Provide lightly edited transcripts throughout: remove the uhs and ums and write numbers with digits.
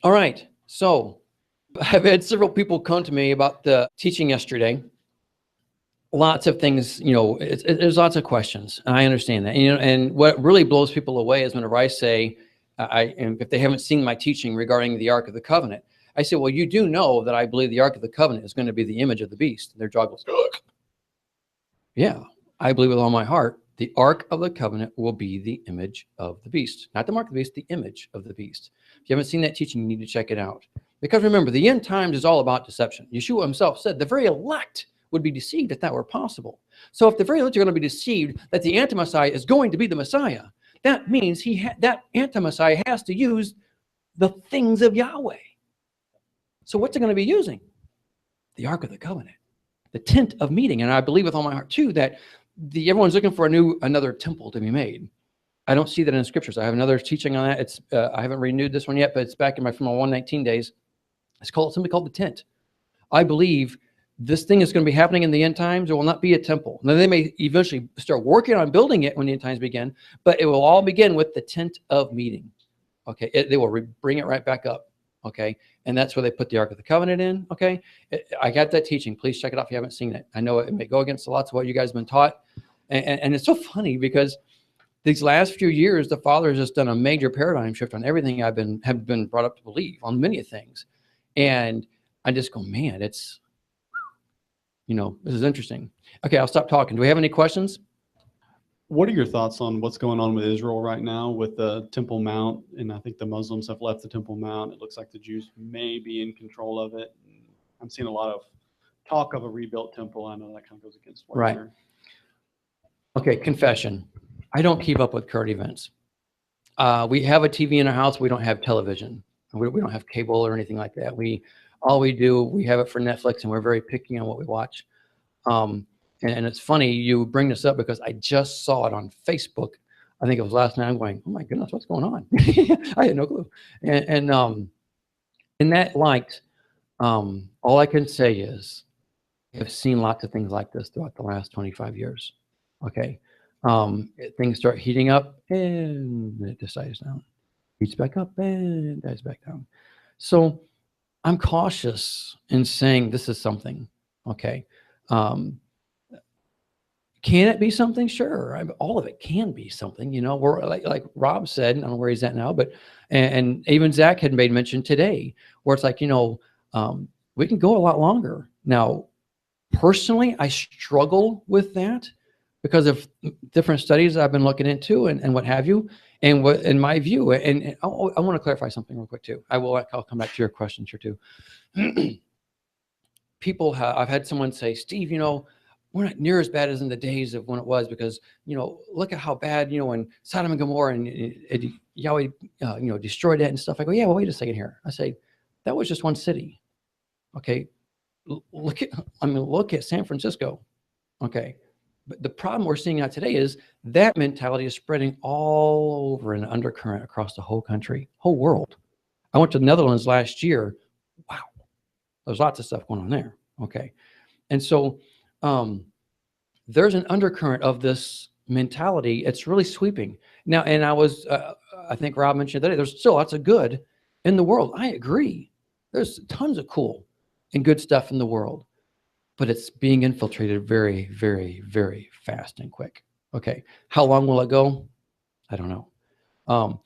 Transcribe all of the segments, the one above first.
All right. So I've had several people come to me about the teaching yesterday. Lots of things, there's lots of questions. I understand that. And what really blows people away is whenever I say, and if they haven't seen my teaching regarding the Ark of the Covenant, I say, well, you do know that I believe the Ark of the Covenant is going to be the image of the beast. Their jaw goes, yeah, I believe with all my heart, the Ark of the Covenant will be the image of the beast. Not the mark of the beast, the image of the beast. If you haven't seen that teaching, you need to check it out. Because remember, the end times is all about deception. Yeshua himself said the very elect would be deceived if that were possible. So if the very elect are going to be deceived that the anti-Messiah is going to be the Messiah, that means that anti-Messiah has to use the things of Yahweh. So what's it going to be using? The Ark of the Covenant, the tent of meeting. And I believe with all my heart too that everyone's looking for another temple to be made. I don't see that in the scriptures. I have another teaching on that. It's I haven't renewed this one yet, but it's back from my 119 days. It's simply called the tent. I believe this thing is going to be happening in the end times. It will not be a temple. Now, they may eventually start working on building it when the end times begin, but it will all begin with the tent of meeting. Okay, they will bring it right back up. Okay, and that's where they put the Ark of the Covenant in. Okay, I got that teaching. Please check it out if you haven't seen it. I know it may go against lots of what you guys have been taught, and it's so funny because these last few years, the Father has just done a major paradigm shift on everything have been brought up to believe on many things, and I just go, man, it's this is interesting. Okay, I'll stop talking. Do we have any questions? What are your thoughts on what's going on with Israel right now with the Temple Mount? And I think the Muslims have left the Temple Mount. It looks like the Jews may be in control of it. I'm seeing a lot of talk of a rebuilt temple. I know that kind of goes against what right. Okay, confession. I don't keep up with current events. We have a TV in our house. We don't have television. We don't have cable or anything like that. We have it for Netflix, and we're very picky on what we watch. And it's funny you bring this up because I just saw it on Facebook. I think it was last night. I'm going, oh my goodness, what's going on? I had no clue. And in that light, all I can say is I've seen lots of things like this throughout the last 25 years. Okay. Things start heating up and it dies down. Heats back up and dies back down. So I'm cautious in saying this is something. Okay. Can it be something? Sure. All of it can be something, we're like Rob said, I don't know where he's at now, but, and even Zach had made mention today where it's like, we can go a lot longer. Now, personally, I struggle with that because of different studies I've been looking into and what have you. And what, in my view, and I want to clarify something real quick too. I'll come back to your questions here too. I've had someone say, Steve, we're not near as bad as in the days of when it was because, look at how bad, when Sodom and Gomorrah and Yahweh, destroyed that and stuff. I go, yeah, well, wait a second here. I say, that was just one city. Okay. Look at San Francisco. Okay. But the problem we're seeing out today is that mentality is spreading all over an undercurrent across the whole country, whole world. I went to the Netherlands last year. Wow. There's lots of stuff going on there. Okay. And so, there's an undercurrent of this mentality. It's really sweeping now. And I think Rob mentioned that there's still lots of good in the world. I agree. There's tons of cool and good stuff in the world, but it's being infiltrated very, very, very fast and quick. Okay. How long will it go? I don't know.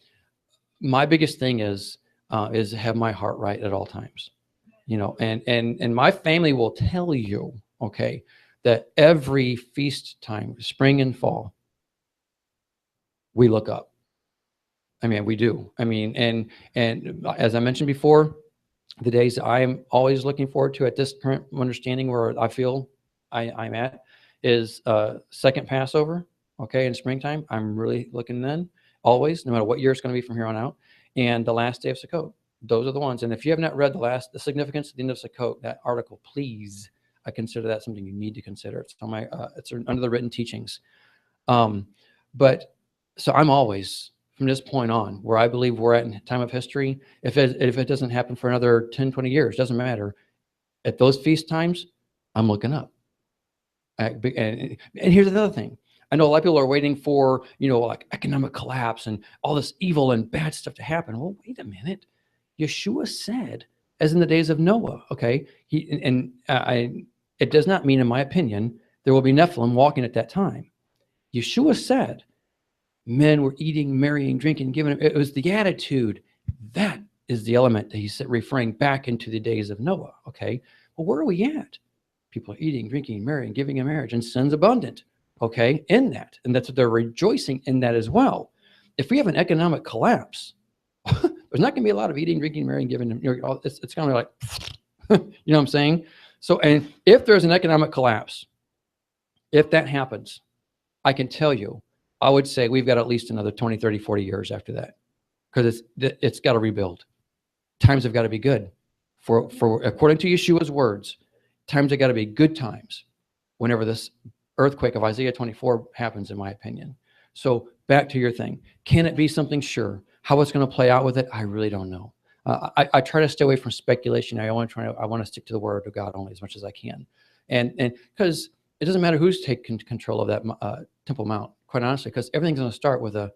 My biggest thing is have my heart right at all times, and my family will tell you, okay, that every feast time, spring and fall, we look up. I mean, we do. I mean, and as I mentioned before, the days I am always looking forward to at this current understanding where I feel I'm at is second Passover, okay, in springtime. I'm really looking then, always, no matter what year it's going to be from here on out, and the last day of Sukkot. Those are the ones. And if you have not read the significance of the end of Sukkot, that article, please, I consider that something you need to consider. It's on my, it's under the written teachings. But so I'm always, from this point on, where I believe we're at in time of history, if it doesn't happen for another 10, 20 years, doesn't matter. At those feast times, I'm looking up. And here's another thing. I know a lot of people are waiting for, like economic collapse and all this evil and bad stuff to happen. Well, wait a minute. Yeshua said, as in the days of Noah, okay? It does not mean, in my opinion, there will be Nephilim walking at that time. Yeshua said, men were eating, marrying, drinking, giving. It was the attitude. That is the element that he's referring back into the days of Noah, okay? Well, where are we at? People are eating, drinking, marrying, giving in marriage, and sin's abundant, okay, in that. And that's what they're rejoicing in that as well. If we have an economic collapse, there's not going to be a lot of eating, drinking, marrying, giving. It's going to be like, you know what I'm saying? So, and if there's an economic collapse, if that happens, I can tell you, I would say we've got at least another 20, 30, 40 years after that, because it's got to rebuild. Times have got to be good. For according to Yeshua's words, times have got to be good times whenever this earthquake of Isaiah 24 happens, in my opinion. So back to your thing. Can it be something? Sure. How it's going to play out with it, I really don't know. I try to stay away from speculation. I want to stick to the word of God only as much as I can. And because it doesn't matter who's taking control of that Temple Mount, quite honestly, because everything's going to start with a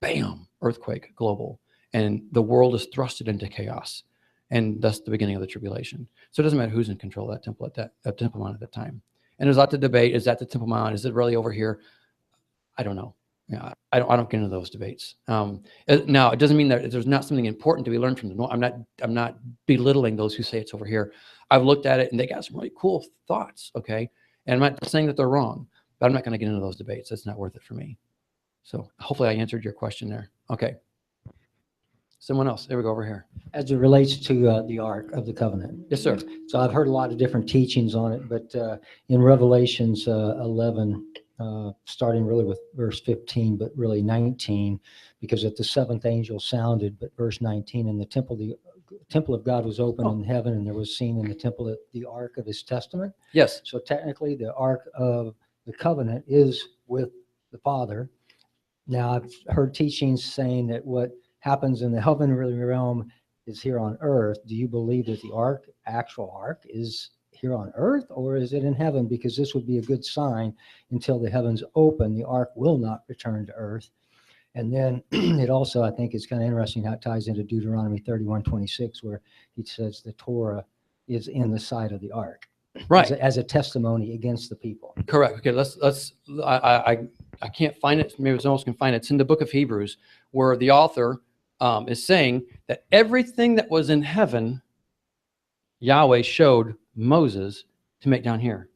bam, earthquake global, and the world is thrusted into chaos. And that's the beginning of the tribulation. So it doesn't matter who's in control of that temple at that Temple Mount at that time. And there's a lot to debate. Is that the Temple Mount? Is it really over here? I don't know. Yeah, I don't get into those debates. Now, it doesn't mean that there's not something important to be learned from them. No, I'm not belittling those who say it's over here. I've looked at it and they got some really cool thoughts. Okay, and I'm not saying that they're wrong, but I'm not going to get into those debates. That's not worth it for me. So hopefully I answered your question there. Okay. Someone else. There we go over here. As it relates to the Ark of the Covenant. Yes, sir. So I've heard a lot of different teachings on it, but in Revelations 11, starting really with verse 15, but really 19, because at the seventh angel sounded, but verse 19, and the temple of God was open in heaven, and there was seen in the temple the Ark of his testament. Yes. So technically the Ark of the Covenant is with the Father. Now I've heard teachings saying that what happens in the heavenly realm is here on earth. Do you believe that the actual ark is here on earth, or is it in heaven? Because this would be a good sign. Until the heavens open, the ark will not return to earth. And then it also, I think, is kind of interesting how it ties into Deuteronomy 31:26, where he says the Torah is in the side of the ark, right, as a testimony against the people. Correct. Okay, I can't find it. Maybe someone else can find it. It's in the book of Hebrews, where the author is saying that everything that was in heaven, Yahweh showed Moses to make down here.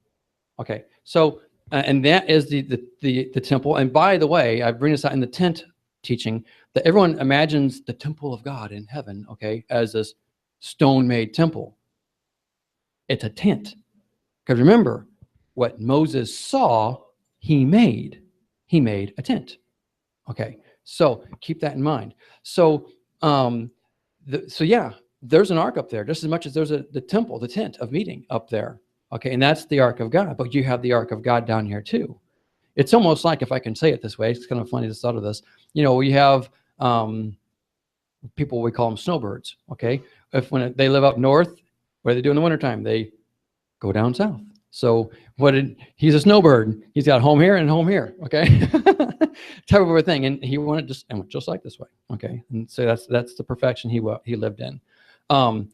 Okay, so and that is the temple. And by the way, I bring this out in the tent teaching, that everyone imagines the temple of God in heaven, okay, as this stone-made temple. It's a tent. Because remember, what Moses saw, he made. He made a tent. Okay, so keep that in mind. So, yeah, there's an ark up there just as much as there's the temple, the tent of meeting up there. Okay, and that's the ark of God. But you have the ark of God down here too. It's almost like, if I can say it this way, it's kind of funny to thought of this. You know, we have people, we call them snowbirds. Okay, when they live up north, what do they do in the wintertime? They go down south. So he's a snowbird. He's got home here and home here. Okay, type of a thing, and he went just like this way. Okay, and so that's the perfection he lived in. So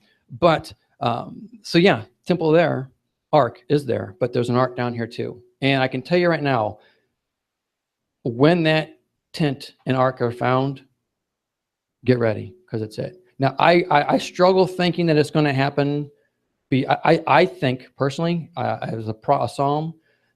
yeah, temple there, ark is there, but there's an ark down here too. And I can tell you right now, when that tent and ark are found, get ready, because it's it. Now I struggle thinking that it's going to happen. I think personally, there's a psalm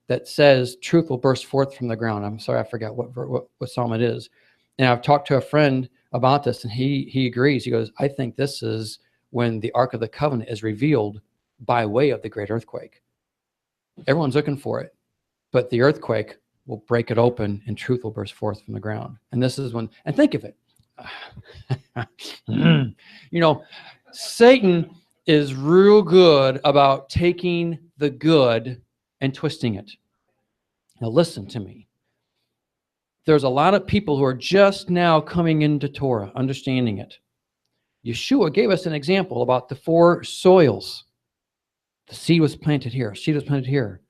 that says truth will burst forth from the ground. I'm sorry, I forgot what psalm it is. And I've talked to a friend about this, and he agrees. He goes, I think this is when the Ark of the Covenant is revealed by way of the great earthquake. Everyone's looking for it, but the earthquake will break it open, and truth will burst forth from the ground. And this is when, and think of it, you know, Satan is real good about taking the good and twisting it. Now listen to me. There's a lot of people who are just now coming into Torah, understanding it. Yeshua gave us an example about the 4 soils. The seed was planted here, seed was planted here.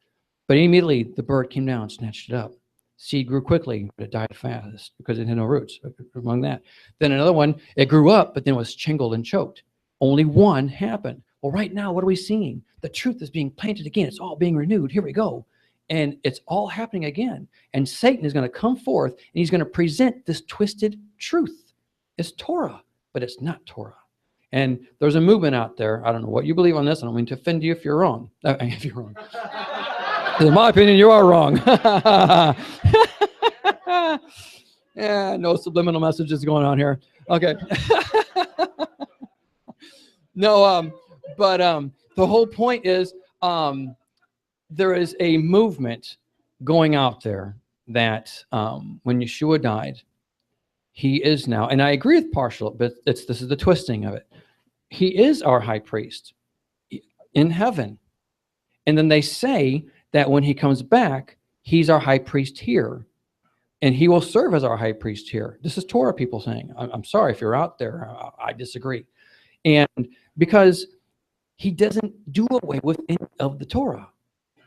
But immediately the bird came down and snatched it up. Seed grew quickly, but it died fast because it had no roots among that. Then another one, it grew up, but then was strangled and choked. Only one happened. Well, right now, what are we seeing? The truth is being planted again. It's all being renewed. Here we go. And it's all happening again. And Satan is going to come forth and he's going to present this twisted truth. It's Torah, but it's not Torah. And there's a movement out there. I don't know what you believe on this. I don't mean to offend you if you're wrong. If you're wrong. In my opinion, you are wrong. Yeah, no subliminal messages going on here. Okay. No, but the whole point is there is a movement going out there that when Yeshua died, he is now, and I agree with partial, but this is the twisting of it. He is our high priest in heaven. And then they say that when he comes back, he's our high priest here. And he will serve as our high priest here. This is Torah people saying. I'm sorry if you're out there. I disagree. And because he doesn't do away with any of the Torah.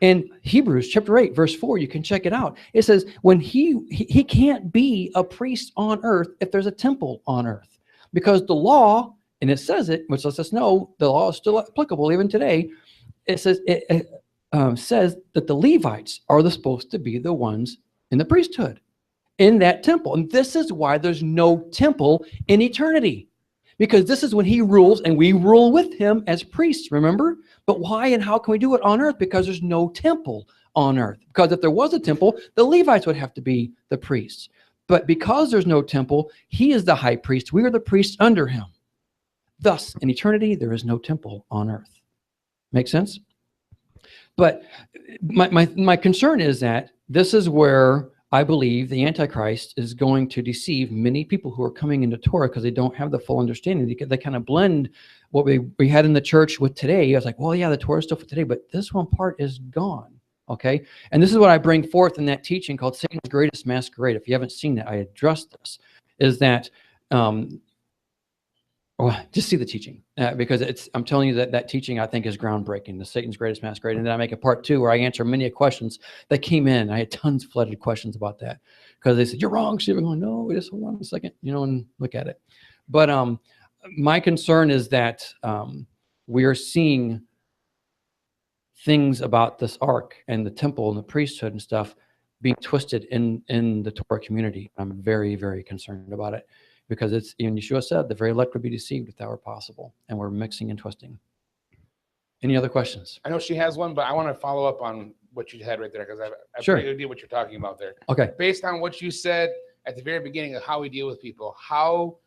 In Hebrews chapter 8, verse 4, you can check it out. It says, when he can't be a priest on earth if there's a temple on earth. Because the law, and it says it, which lets us know the law is still applicable even today. It says says that the Levites are supposed to be the ones in the priesthood, in that temple. And this is why there's no temple in eternity. Because this is when he rules and we rule with him as priests, remember? But why and how can we do it on earth? Because there's no temple on earth. Because if there was a temple, the Levites would have to be the priests. But because there's no temple, he is the high priest. We are the priests under him. Thus, in eternity, there is no temple on earth. Make sense? But my concern is that this is where I believe the Antichrist is going to deceive many people who are coming into Torah because they don't have the full understanding. They kind of blend what we had in the church with today. I was like, well, yeah, the Torah stuff for today, but this one part is gone. Okay? And this is what I bring forth in that teaching called Satan's Greatest Masquerade. If you haven't seen it, I addressed this, is that well, just see the teaching because I'm telling you that teaching I think is groundbreaking, the Satan's Greatest Masquerade. And then I make a part 2 where I answer many questions that came in. I had tons of flooded questions about that because they said, you're wrong, Steve. I'm going, no, just hold on a second, and look at it. But my concern is that we are seeing things about this ark and the temple and the priesthood and stuff being twisted in the Torah community. I'm very, very concerned about it. Because it's, even Yeshua said, the very elect would be deceived if that were possible. And we're mixing and twisting. Any other questions? I know she has one, but I want to follow up on what you had right there because I have a Sure. pretty good idea what you're talking about there. Okay. Based on what you said at the very beginning of how we deal with people, how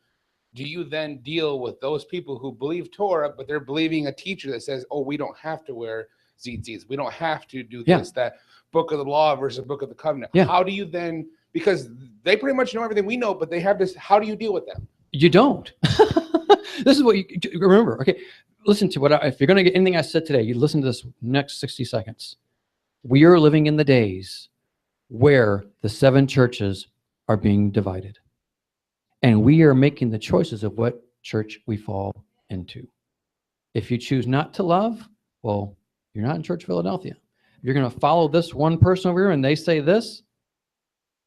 do you then deal with those people who believe Torah, but they're believing a teacher that says, oh, we don't have to wear tzitzis. We don't have to do this, that book of the law versus book of the covenant. Yeah. How do you then... Because they pretty much know everything we know, but they have this. How do you deal with them? You don't. This is what you remember. Okay, listen to if you're going to get anything I said today, you listen to this next 60 seconds. We are living in the days where the 7 churches are being divided. And we are making the choices of what church we fall into. If you choose not to love, well, you're not in Church Philadelphia. If you're going to follow this one person over here and they say this,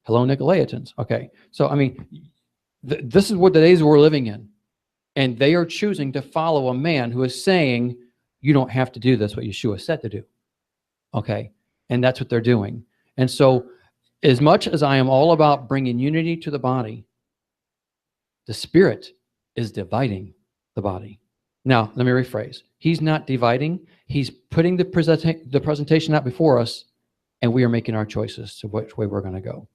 hello, Nicolaitans. Okay, so I mean, this is what the days we're living in. And they are choosing to follow a man who is saying, you don't have to do this, what Yeshua said to do. Okay, and that's what they're doing. And so as much as I am all about bringing unity to the body, the Spirit is dividing the body. Now, let me rephrase. He's not dividing. He's putting the presentation out before us, and we are making our choices to which way we're going to go.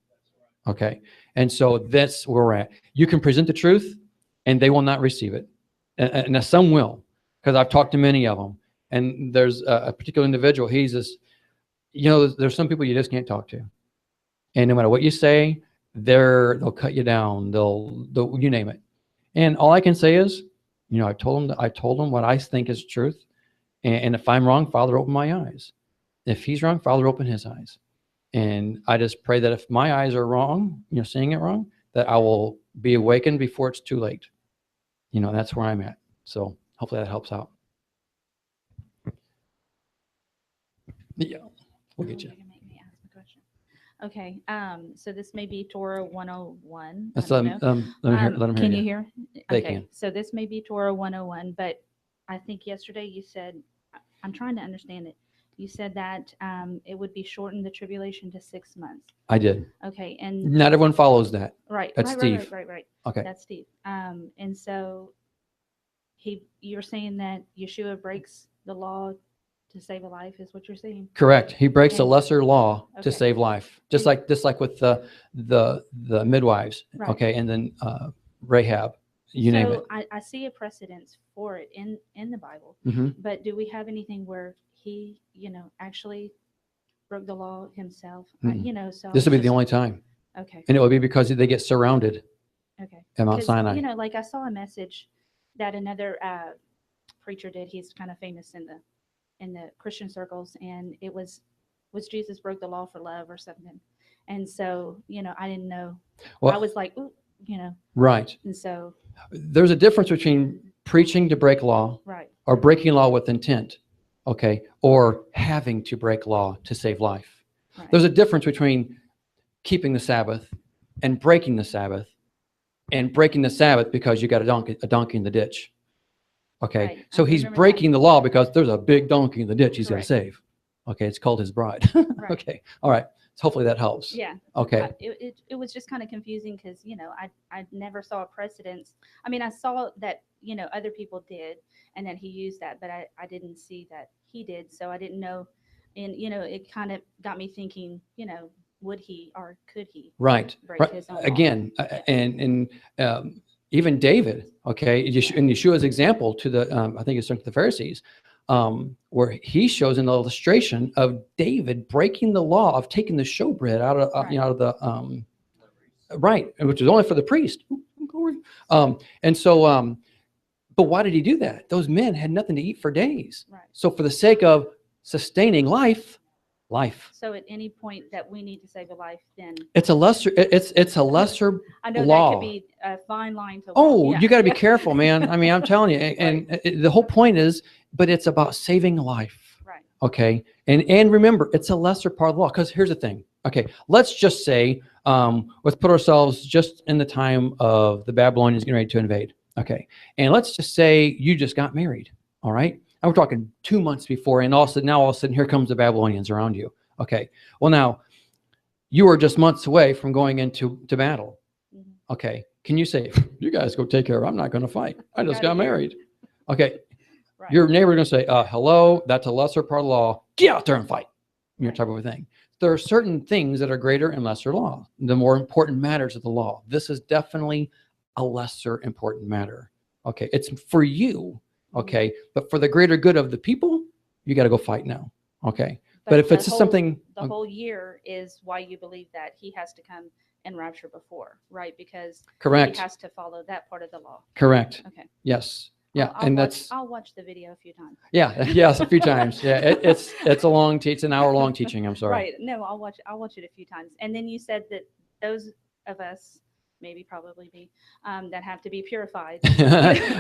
Okay, and so that's where we're at. You can present the truth, and they will not receive it. And some will, because I've talked to many of them. And there's a particular individual, he's just, there's some people you just can't talk to. And no matter what you say, they'll cut you down. They'll you name it. And all I can say is, I told them what I think is truth. And if I'm wrong, Father, open my eyes. If he's wrong, Father, open his eyes. And I just pray that if my eyes are wrong, seeing it wrong, that I will be awakened before it's too late. That's where I'm at. So hopefully that helps out. Yeah, we'll get you. You're gonna make me ask the question. Okay. So this may be Torah 101. I Let's don't let know. them, let them hear Can you. you hear? They Okay. can. So this may be Torah 101, but I think yesterday you said, I'm trying to understand it. You said that it would be shorten the tribulation to 6 months. I did. Okay. And Not everyone follows that. right. That's right, Steve. Right. Okay. That's Steve. And so you're saying that Yeshua breaks the law to save a life is what you're saying? Correct. He breaks a And- lesser law to Okay. save life, just like with the midwives. Right. Okay, and then Rahab, you name it. I see a precedence for it in the Bible, Hmm. but do we have anything where he, actually broke the law himself? Mm. So This will be the just- only time, Okay. and it will be because they get surrounded Okay. at Mount 'Cause, Sinai. like I saw a message that another preacher did. He's kind of famous in the Christian circles, and it was Jesus broke the law for love or something. And so, I didn't know. Well, I was like, ooh, right. and so, There's a difference between preaching to break law right. or breaking law with intent, okay, or having to break law to save life. Right. There's a difference between keeping the Sabbath and breaking the Sabbath, and breaking the Sabbath because you got a donkey in the ditch. Okay, Right. so I he's remember breaking the law because there's a big donkey in the ditch he's got to Right. save. Okay, it's called his bride. Right. Okay, all right. So hopefully that helps. Yeah. Okay. It was just kind of confusing because, I never saw a precedence. I mean, I saw that, other people did and that he used that, but I didn't see that he did. So I didn't know. And, it kind of got me thinking, would he or could he Right. break Right. his own law? Again, and even David. Okay, in Yeshua's example to the I think it's to the Pharisees, where he shows an illustration of David breaking the law of taking the showbread out of Right. out of the right, which is only for the priest. And so, but why did he do that? Those men had nothing to eat for days. Right. So for the sake of sustaining life. So at any point that we need to save a life, then It's a lesser. It's a lesser I know law. that could be a fine line to walk. Oh, Yeah, you got to be yeah. careful, man. I mean, I'm telling you. And the whole point is, but it's about saving life. Right. Okay. And remember, it's a lesser part of the law. Because here's the thing. Okay, let's just say, let's put ourselves just in the time of the Babylonians getting ready to invade. Okay, and let's just say you just got married. All right, and we're talking 2 months before, and all of a sudden, here comes the Babylonians around you. Okay, well now, you are just months away from going into battle. Mhm. Okay, can you say, you guys go take care of it, I'm not going to fight. I just got Outta here. married. Okay, Right. your neighbor going to say, hello, that's a lesser part of the law. Get out there and fight. Your Right. type of a thing. There are certain things that are greater and lesser law. The more important matters of the law. This is definitely a lesser important matter. Okay, it's for you. Okay, but for the greater good of the people, you got to go fight now. Okay, but if the it's just whole- something, the whole year is why you believe that he has to come and rapture before, right? Because correct, he has to follow that part of the law. correct. Okay. Yes, yeah, I'll and watch, that's I'll watch the video a few times. yeah, yes, a few times. Yeah, it's a long, it's an hour long teaching. I'm sorry. Right. No, I'll watch it a few times. And then you said that those of us, maybe probably me, that have to be purified.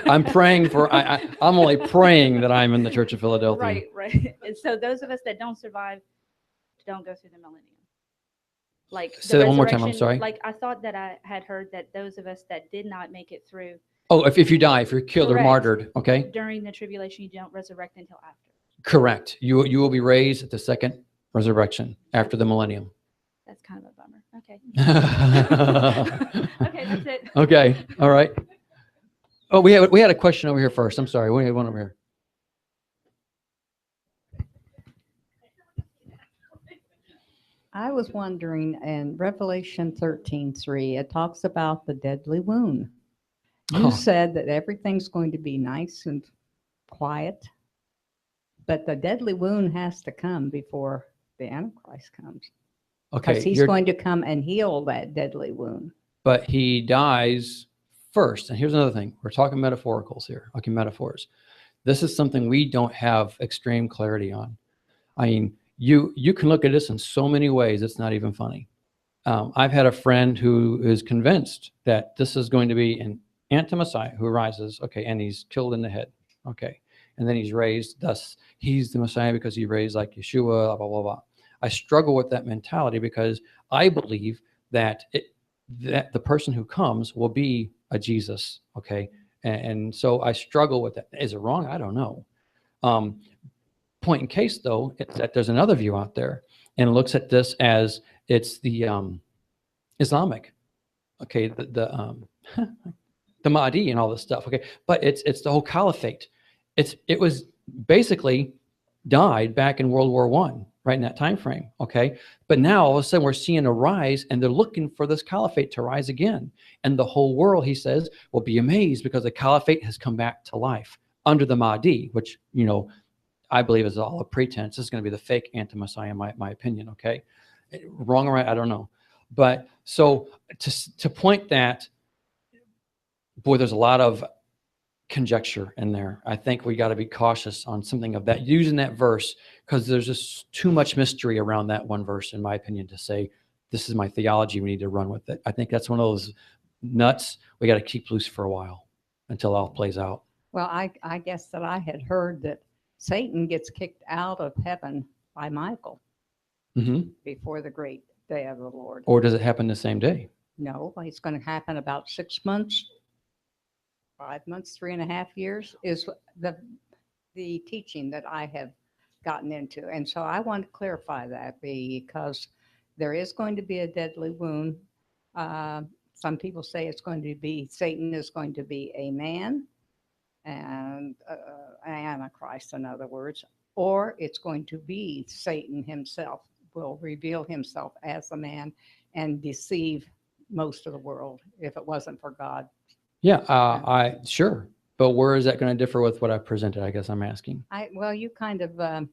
I'm praying for. I'm only praying that I'm in the Church of Philadelphia. Right. And so those of us that don't survive don't go through the millennium. Like the Say that one more time, I'm resurrection- sorry. Like I thought that I had heard that those of us that did not make it through Oh, if you die, if you're killed or Correct. martyred, okay, during the tribulation, you don't resurrect until after. correct. You will be raised at the second resurrection after the millennium. That's kind of a bummer. Okay. Okay, Okay, that's it. all right. Oh, we had a question over here first. I'm sorry, we had one over here. I was wondering, in Revelation 13:3, it talks about the deadly wound. You Oh. said that everything's going to be nice and quiet, but the deadly wound has to come before the Antichrist comes. Okay, Because he's going to come and heal that deadly wound. but he dies first. And here's another thing. We're talking metaphoricals here. Okay, metaphors. This is something we don't have extreme clarity on. I mean, you can look at this in so many ways. It's not even funny. I've had a friend who is convinced that this is going to be an anti-Messiah who rises. Okay, and he's killed in the head. Okay, and then he's raised. Thus, he's the Messiah because he raised like Yeshua. Blah blah blah. I struggle with that mentality because I believe that that the person who comes will be a Jesus. Okay. And so I struggle with that. Is it wrong? I don't know. Point in case, though, it's that there's another view out there and looks at this as it's the Islamic, okay, the Mahdi and all this stuff, okay, but it's the whole caliphate. It was basically died back in World War I, right in that time frame, okay, but now all of a sudden we're seeing a rise, and they're looking for this caliphate to rise again, and the whole world, he says, will be amazed because the caliphate has come back to life under the Mahdi, which I believe is all a pretense. This is going to be the fake anti-Messiah, in my opinion, okay? Wrong or right, I don't know. But so to point that, boy, there's a lot of conjecture in there. I think we got to be cautious on something of that, using that verse, because there's just too much mystery around that one verse, in my opinion, to say, this is my theology, we need to run with it. I think that's one of those nuts we got to keep loose for a while until it all plays out. Well, I guess that I had heard that Satan gets kicked out of heaven by Michael before the great day of the Lord. Or does it happen the same day? No, it's going to happen about 6 months, 5 months, 3.5 years is the teaching that I have gotten into. And so I want to clarify that, because there is going to be a deadly wound. Some people say it's going to be, Satan is going to be a man, and Antichrist, in other words, or it's going to be Satan himself will reveal himself as a man and deceive most of the world if it wasn't for God. Yeah, sure. But where is that going to differ with what I presented? I guess I'm asking. Well, you kind of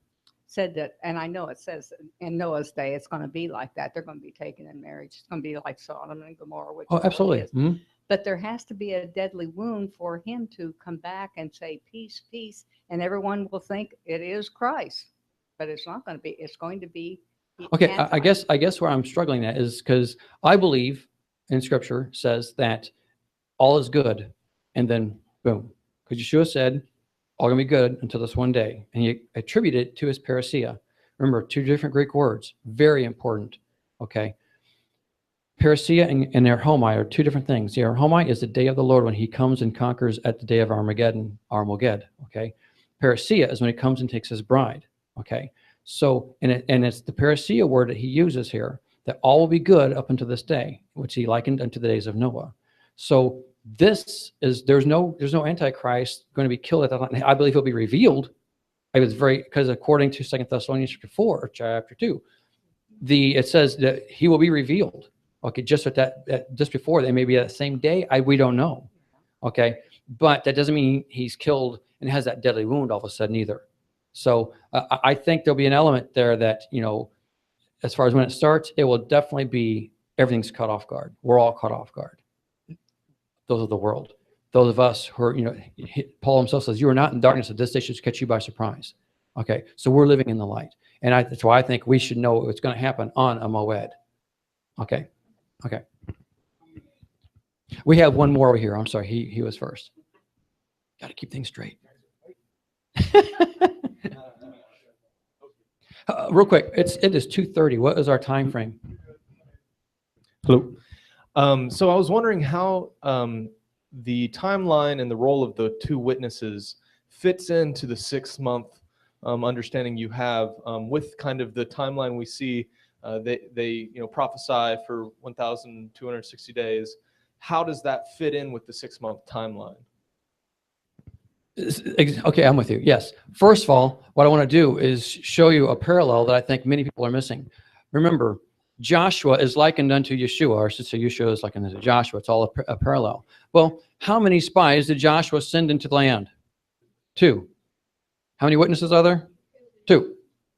said that, and I know it says in Noah's day it's going to be like that. They're going to be taken in marriage. It's going to be like Sodom and Gomorrah. Which absolutely. But there has to be a deadly wound for him to come back and say, peace, peace. And everyone will think it is Christ. But it's not going to be. It's going to be. Okay, I guess where I'm struggling at is because I believe in Scripture says that all is good, and then boom. Because Yeshua said, all going to be good until this one day. And he attributed it to his parousia. Remember, 2 different Greek words. Very important. Okay. Parousia and erhomai are 2 different things. The erhomai is the day of the Lord when he comes and conquers at the day of Armageddon, okay? Parousia is when he comes and takes his bride, okay? So, and it's the parousia word that he uses here, that all will be good up until this day, which he likened unto the days of Noah. So this is, there's no Antichrist going to be killed at that time. I believe he'll be revealed. Because according to 2 Thessalonians chapter 4, or chapter 2, it says that he will be revealed. Okay, just just before they may be at the same day. We don't know. Okay, but that doesn't mean he's killed and has that deadly wound all of a sudden either. So I think there'll be an element there that, as far as when it starts, it will definitely be everything's caught off guard. We're all caught off guard. Those of the world, those of us who are, Paul himself says, "You are not in darkness; that this day should catch you by surprise." Okay, so we're living in the light, and that's why I think we should know what's going to happen on a moed. Okay. Okay. We have one more over here. I'm sorry. He was first. Got to keep things straight. Real quick. It is 2:30. What is our time frame? Hello. So I was wondering how the timeline and the role of the 2 witnesses fits into the 6-month understanding you have with kind of the timeline we see. They prophesy for 1,260 days. How does that fit in with the 6-month timeline? Okay, I'm with you. Yes. First of all, what I want to do is show you a parallel that I think many people are missing. Remember, Joshua is likened unto Yeshua, or I should say Yeshua is likened unto Joshua. It's all a parallel. Well, how many spies did Joshua send into the land? 2. How many witnesses are there? 2.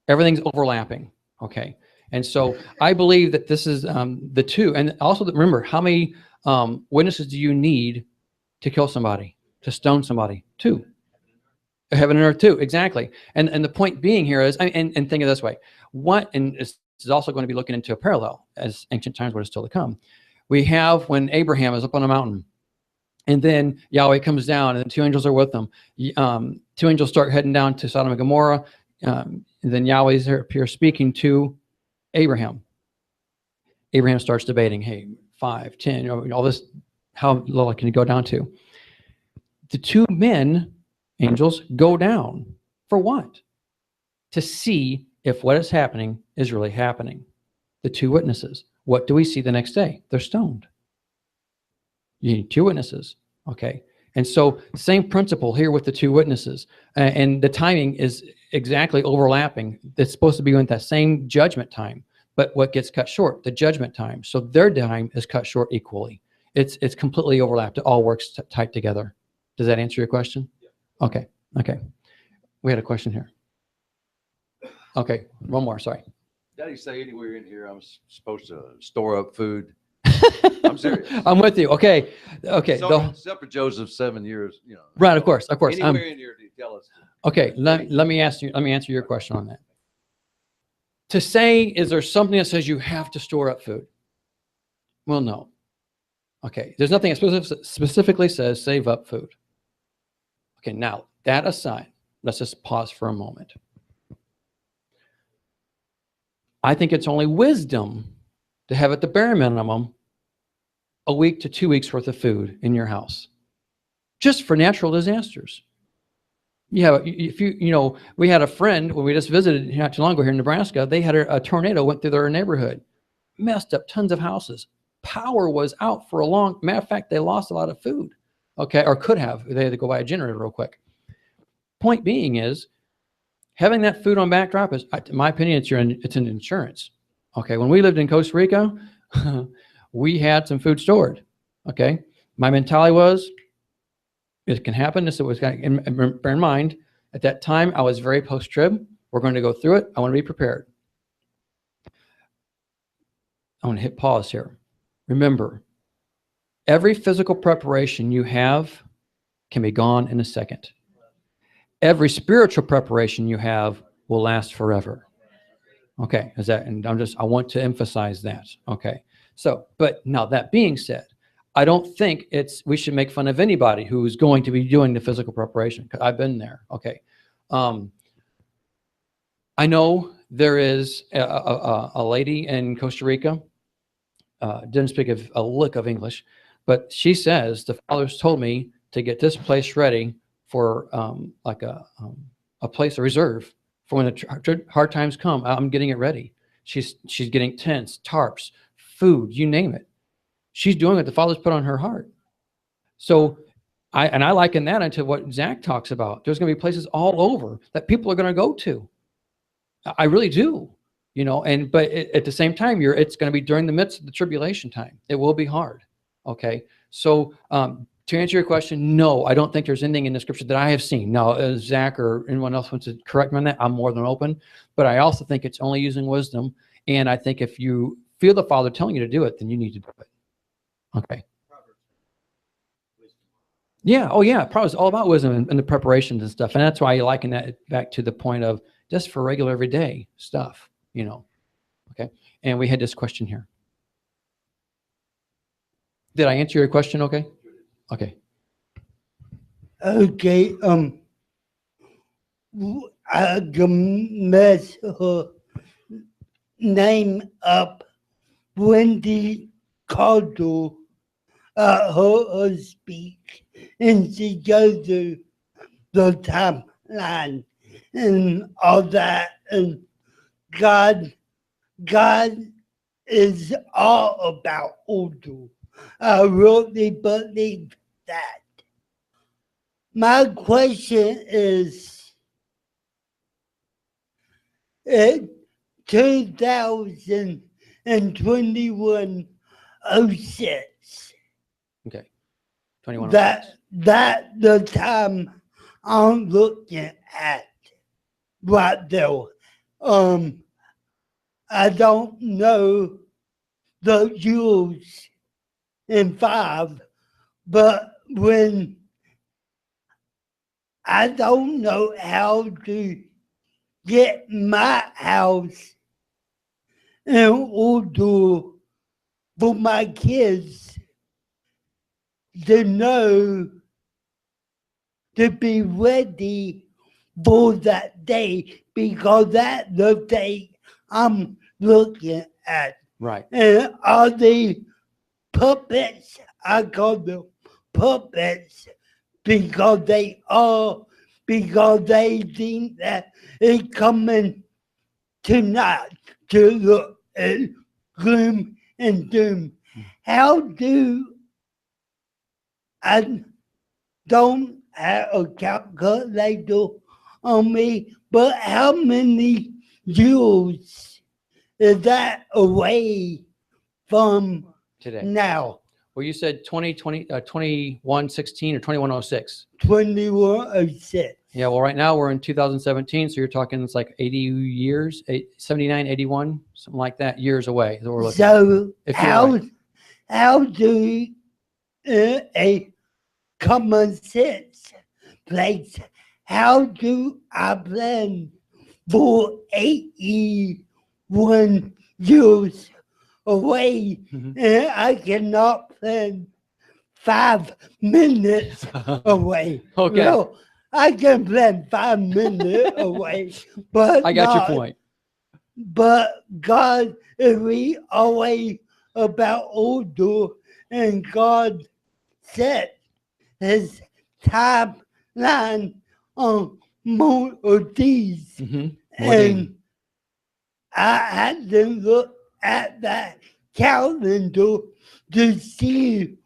Everything's overlapping. Okay. And so I believe that this is the 2. And also remember, how many witnesses do you need to kill somebody, to stone somebody? 2. Heaven and earth, 2. Exactly. And the point being here is, and think of it this way. And this is also going to be looking into a parallel as ancient times what is still to come. We have when Abraham is up on a mountain, and then Yahweh comes down, and the 2 angels are with them. 2 angels start heading down to Sodom and Gomorrah. And then Yahweh appears speaking to Abraham. Abraham starts debating, hey, 5, 10, all this, how low can it go down to? The two men, angels, go down for what? To see if what is happening is really happening. The two witnesses. What do we see the next day? They're stoned. You need two witnesses. Okay. And so same principle here with the two witnesses. And the timing is exactly overlapping. It's supposed to be in that same judgment time. But what gets cut short? The judgment time. So their time is cut short equally. It's completely overlapped. It all works tight together. Does that answer your question? Okay. Okay. We had a question here. Okay. One more. Sorry. Daddy say anywhere in here I'm supposed to store up food. I'm serious. I'm with you. Okay. Okay. So, except for Joseph, 7 years, you know. Right. Of course. Of course. Anywhere in here to tell us. Okay. Let me answer your question on that. To say, is there something that says you have to store up food? Well, no. Okay. There's nothing that specifically says save up food. Okay. Now, that aside, let's just pause for a moment. I think it's only wisdom to have at the bare minimum a week to 2 weeks worth of food in your house, just for natural disasters. Yeah, if we had a friend when we just visited not too long ago here in Nebraska. They had a tornado went through their neighborhood, messed up tons of houses. Power was out for a long. Matter of fact, they lost a lot of food. Okay, or could have. They had to go buy a generator real quick. Point being is, having that food on backdrop is, in my opinion, it's an insurance. Okay, when we lived in Costa Rica, we had some food stored. Okay, my mentality was, it can happen. This was, bear in mind, at that time, I was very post-trib. We're going to go through it. I want to be prepared. I want to hit pause here. Remember, every physical preparation you have can be gone in a second. Every spiritual preparation you have will last forever. Okay, and I want to emphasize that. Okay, so, but now that being said, I don't think we should make fun of anybody who's going to be doing the physical preparation, because I've been there. Okay, I know there is a lady in Costa Rica, didn't speak a lick of English, but she says, the fathers told me to get this place ready for like a place, a reserve for when the hard times come. I'm getting it ready. She's getting tents, tarps, food, you name it. She's doing what the Father's put on her heart. So I liken that into what Zach talks about. There's going to be places all over that people are going to go to. I really do, but at the same time, it's going to be during the midst of the tribulation time. It will be hard. Okay. So to answer your question, no, I don't think there's anything in the scripture that I have seen. Now, Zach or anyone else wants to correct me on that, I'm more than open. But I also think it's only using wisdom. And I think if you feel the Father telling you to do it, then you need to do it. Okay. Yeah. Oh, yeah. Probably it's all about wisdom and the preparations and stuff. And that's why I liken that back to the point of just for regular everyday stuff, Okay. And we had this question here. Did I answer your question? Okay. Okay. Okay. I can mess her name up. Wendy Caldwell. Her speak, and she goes to the timeline and all that, and God is all about order. I really believe that. My question is, in 2021 06. Okay. 21. That the time I'm looking at right there. I don't know the years in 5, but when I don't know how to get my house in order for my kids to know, to be ready for that day, because that's the day I'm looking at. Right. And are they puppets? I call them puppets because they are, because they think that it's coming tonight to look at gloom and doom. How do I don't have a calculator on me, but how many years is that away from Today. now? Well, you said 2116 or 2106. 2106. Yeah, well, right now we're in 2017, so you're talking it's like 80 years, 79, 81, something like that, years away. Is what we're looking at. So If you're right. how do a common sense place, how do I plan for 81 years away? Mhm. And I cannot plan 5 minutes away. Okay. Well, I can plan 5 minutes away, but I got your not- point. But God, if we always about order, and God set His timeline on more of these, Mhm. and I had to look at that calendar to see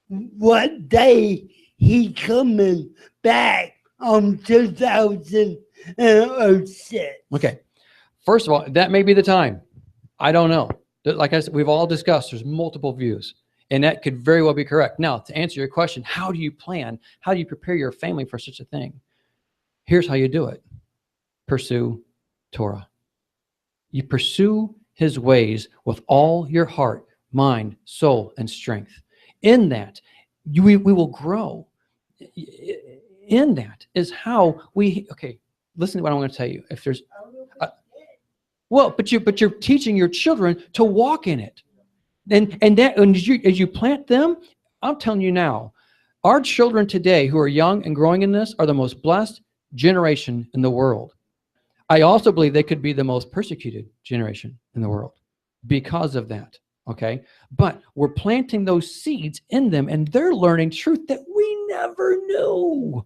what day he coming back on 2006. Okay. First of all, that may be the time. I don't know. Like I said, we've all discussed, there's multiple views, and that could very well be correct. Now, to answer your question, how do you plan? How do you prepare your family for such a thing? Here's how you do it. Pursue Torah. You pursue his ways with all your heart, mind, soul, and strength. In that, we will grow. In that is how we, okay, listen to what I'm going to tell you. If there's, well, but you're teaching your children to walk in it. And as you plant them, I'm telling you now, our children today who are young and growing in this are the most blessed generation in the world. I also believe they could be the most persecuted generation in the world because of that. Okay. But we're planting those seeds in them and they're learning truth that we never knew.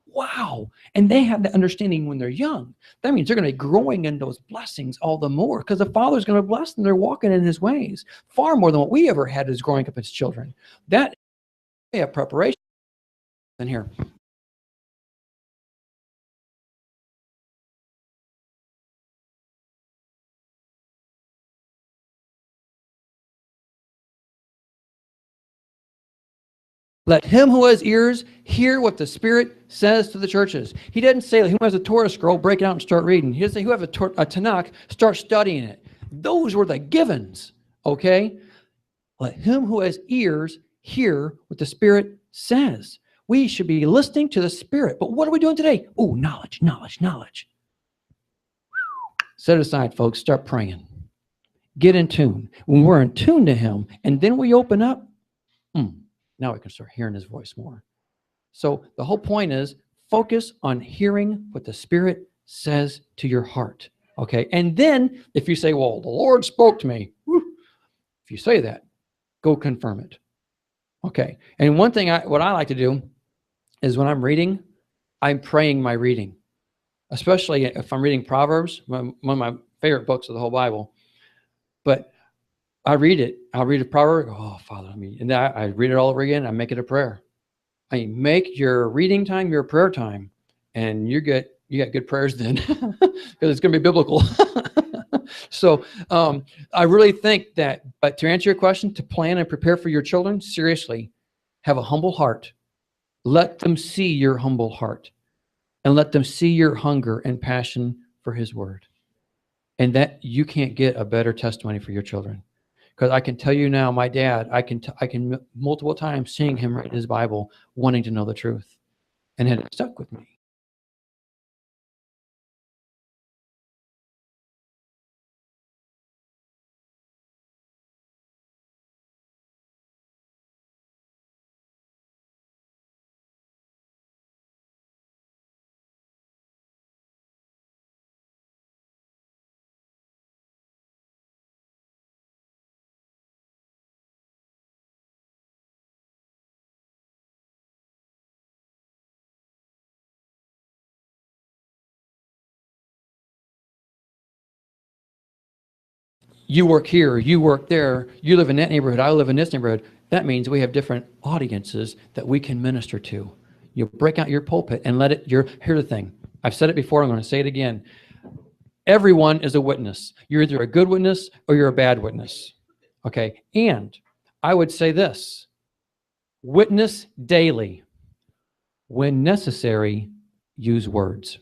Wow. And they have the understanding when they're young. That means they're going to be growing in those blessings all the more because the Father's going to bless them. They're walking in his ways far more than what we ever had as growing up as children. That is a preparation in here. Let him who has ears hear what the Spirit says to the churches. He didn't say who has a Torah scroll, break it out and start reading. He doesn't say who has a Tanakh, start studying it. Those were the givens, okay? Let him who has ears hear what the Spirit says. We should be listening to the Spirit. But what are we doing today? Oh, knowledge, knowledge, knowledge. Set it aside, folks. Start praying. Get in tune. When we're in tune to him, and then we open up, now we can start hearing his voice more. So the whole point is focus on hearing what the Spirit says to your heart. Okay. And then if you say, well, the Lord spoke to me, if you say that, go confirm it. Okay. And one thing what I like to do is when I'm reading, I'm praying my reading, especially if I'm reading Proverbs, one of my favorite books of the whole Bible. But I read it. I'll read a proverb. Oh, Father, and then I read it all over again. I make it a prayer. I mean, make your reading time your prayer time, and you got good prayers then, because it's going to be biblical. So I really think that. But to answer your question, to plan and prepare for your children, seriously, have a humble heart. Let them see your humble heart, and let them see your hunger and passion for His Word, and that you can't get a better testimony for your children. Because I can tell you now, my dad, I can multiple times seeing him read his Bible, wanting to know the truth, and it stuck with me. you work here, you work there, you live in that neighborhood, I live in this neighborhood. That means we have different audiences that we can minister to. You break out your pulpit and let it, here's the thing. I've said it before, I'm going to say it again. Everyone is a witness. You're either a good witness or you're a bad witness. Okay. And I would say this, witness daily. When necessary, use words.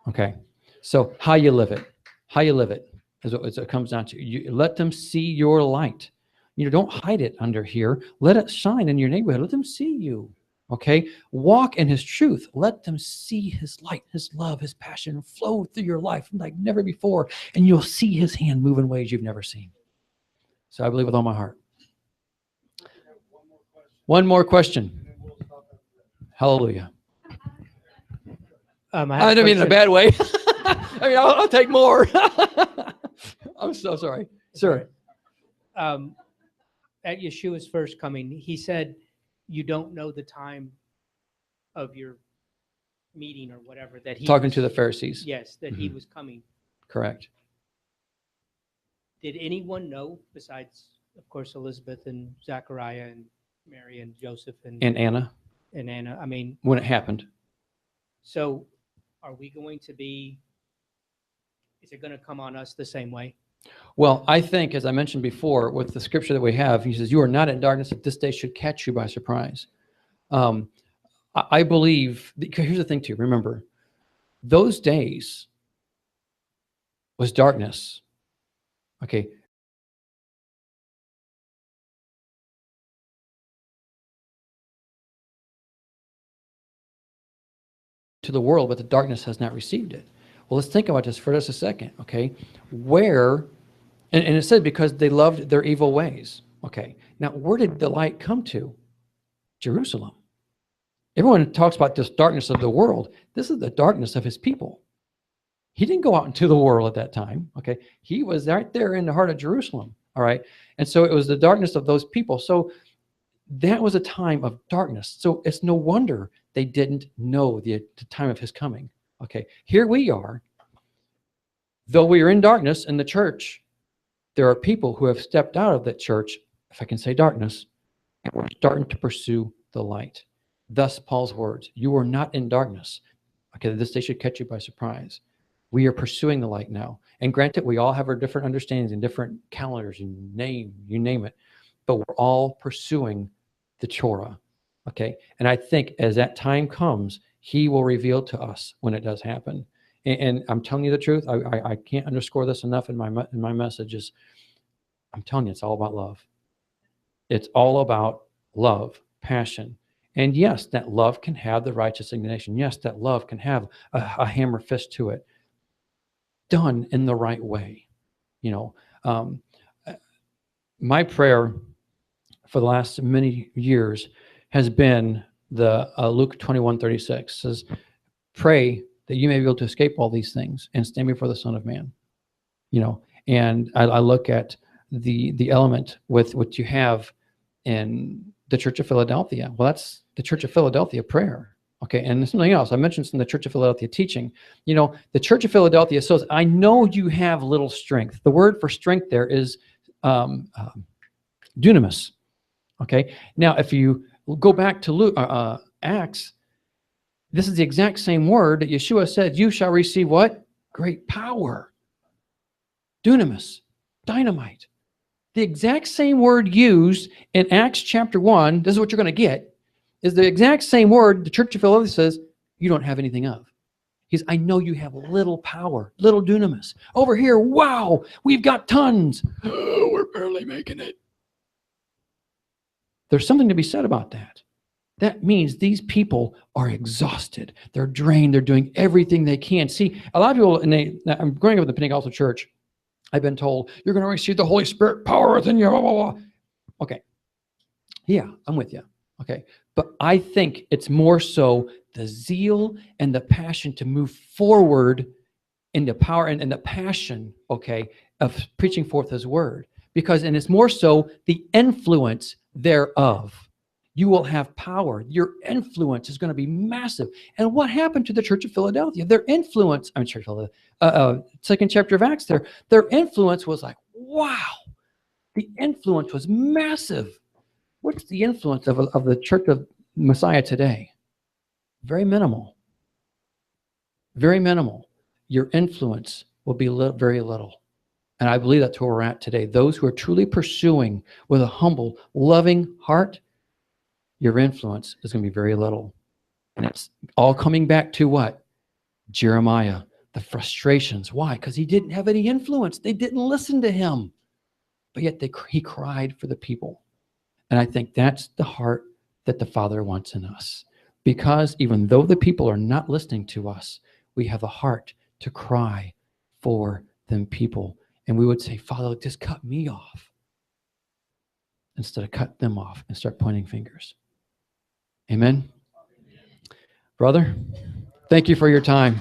Okay. So how you live it is what it comes down to. You let them see your light. You know, don't hide it under here. Let it shine in your neighborhood. Let them see you. Okay. Walk in his truth. Let them see his light, his love, his passion flow through your life like never before. And you'll see his hand move in ways you've never seen. So I believe with all my heart. One more question. Hallelujah. I don't mean in a bad way. I mean, I'll take more. I'm so sorry. Sir. At Yeshua's first coming, he said, you don't know the time of your meeting or whatever that he Talking was, to the Pharisees. Yes, that he was coming. Correct. Did anyone know besides, of course, Elizabeth and Zachariah and Mary and Joseph and Anna. and Anna? I mean, When it happened. so are we going to be, is it going to come on us the same way? Well, I think, as I mentioned before, with the scripture that we have, he says, you are not in darkness that this day should catch you by surprise. I believe, here's the thing too, remember, those days was darkness. Okay. To the world, but the darkness has not received it. Well, let's think about this for just a second, okay? Where, and it said because they loved their evil ways. Okay, now where did the light come to? Jerusalem. Everyone talks about this darkness of the world. This is the darkness of his people. He didn't go out into the world at that time, okay? He was right there in the heart of Jerusalem, all right? And so it was the darkness of those people. So that was a time of darkness. So it's no wonder they didn't know the time of his coming. Okay, here we are. Though we are in darkness in the church, there are people who have stepped out of that church, if I can say darkness, and we're starting to pursue the light. Thus, Paul's words, you are not in darkness. Okay, this day should catch you by surprise. We are pursuing the light now. And granted, we all have our different understandings and different calendars, you name it. But we're all pursuing the Torah. Okay, and I think as that time comes, he will reveal to us when it does happen. And I'm telling you the truth. I can't underscore this enough in my messages. I'm telling you, it's all about love. It's all about love, passion. And yes, that love can have the righteous indignation. Yes, that love can have a hammer fist to it, done in the right way. You know, my prayer for the last many years has been the Luke 21:36 says, pray that you may be able to escape all these things and stand before the Son of Man. You know, and I look at the element with what you have in the Church of Philadelphia. Well, that's the Church of Philadelphia prayer. Okay, and something else. I mentioned in the Church of Philadelphia teaching. You know, the Church of Philadelphia says, I know you have little strength. The word for strength there is dunamis. Okay, now if you go back to Acts, this is the exact same word that Yeshua said, you shall receive what? Great power. Dunamis, dynamite. The exact same word used in Acts chapter 1, this is what you're going to get, is the exact same word the Church of Philadelphia says you don't have anything of. He says, I know you have little power, little dunamis. Over here, wow, we've got tons. Oh, we're barely making it. There's something to be said about that. That means these people are exhausted. They're drained. They're doing everything they can. See, a lot of people, I'm growing up in the Pentecostal church, I've been told, you're going to receive the Holy Spirit power within you. Blah, blah, blah. Okay. Yeah, I'm with you. Okay. But I think it's more so the zeal and the passion to move forward in the power and the passion, okay, of preaching forth his word. And it's more so the influence thereof. You will have power. Your influence is going to be massive. And what happened to the Church of Philadelphia? Their influence, I'm Church of Philadelphia, second chapter of Acts there, their influence was like, wow. The influence was massive. What's the influence of the Church of Messiah today? Very minimal. Very minimal. Your influence will be very little. And I believe that's where we're at today. Those who are truly pursuing with a humble, loving heart, your influence is going to be very little. And it's all coming back to what? Jeremiah, the frustrations. Why? Because he didn't have any influence. They didn't listen to him. But yet he cried for the people. And I think that's the heart that the Father wants in us. Because even though the people are not listening to us, we have a heart to cry for them people. And we would say, Father, just cut me off. Instead of cut them off and start pointing fingers. Amen. Brother, thank you for your time.